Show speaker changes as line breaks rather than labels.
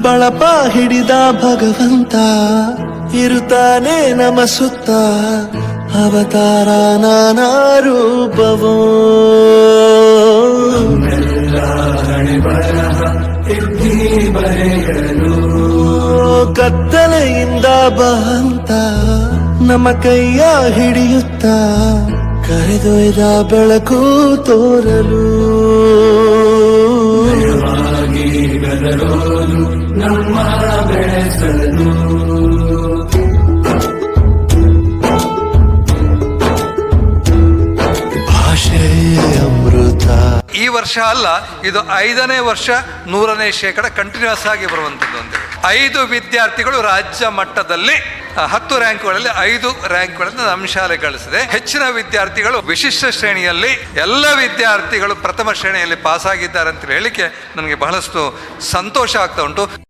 ಬಳಪ ಹಿಡಿದ ಭಗವಂತ ಇರುತ್ತಾನೆ ನಮ ಸುತ್ತ ಅವತಾರ ನಾನಾ ರೂಪವೋ ಕತ್ತಲೆಯಿಂದ ಬಹಂತ ನಮ್ಮ ಕೈಯ ಹಿಡಿಯುತ್ತ ಕರೆದೊಯ್ದ ಬೆಳಕು ತೋರಲು ನಮ್ಮ ಬೆಳೆಸಲು ಭಾಷೆ ಅಮೃತ.
ಈ ವರ್ಷ ಅಲ್ಲ, ಇದು 5ನೇ ವರ್ಷ 100ನೇ ಶೇಕಡ ಕಂಟಿನ್ಯೂಸ್ ಆಗಿ ಬರುವಂಥದ್ದು ಅಂತೇಳಿ. 5 ವಿದ್ಯಾರ್ಥಿಗಳು ರಾಜ್ಯ ಮಟ್ಟದಲ್ಲಿ 10 ರ್ಯಾಂಕ್ಗಳಲ್ಲಿ 5 ರ್ಯಾಂಕ್ಗಳನ್ನು ನಮ್ಮ ಶಾಲೆ ಗಳಿಸಿದೆ. ಹೆಚ್ಚಿನ ವಿದ್ಯಾರ್ಥಿಗಳು ವಿಶಿಷ್ಟ ಶ್ರೇಣಿಯಲ್ಲಿ, ಎಲ್ಲ ವಿದ್ಯಾರ್ಥಿಗಳು ಪ್ರಥಮ ಶ್ರೇಣಿಯಲ್ಲಿ ಪಾಸ್ ಆಗಿದ್ದಾರೆ ಅಂತ ಹೇಳಿಕ್ಕೆ ನನಗೆ ಬಹಳಷ್ಟು ಸಂತೋಷ ಆಗ್ತಾ ಉಂಟು.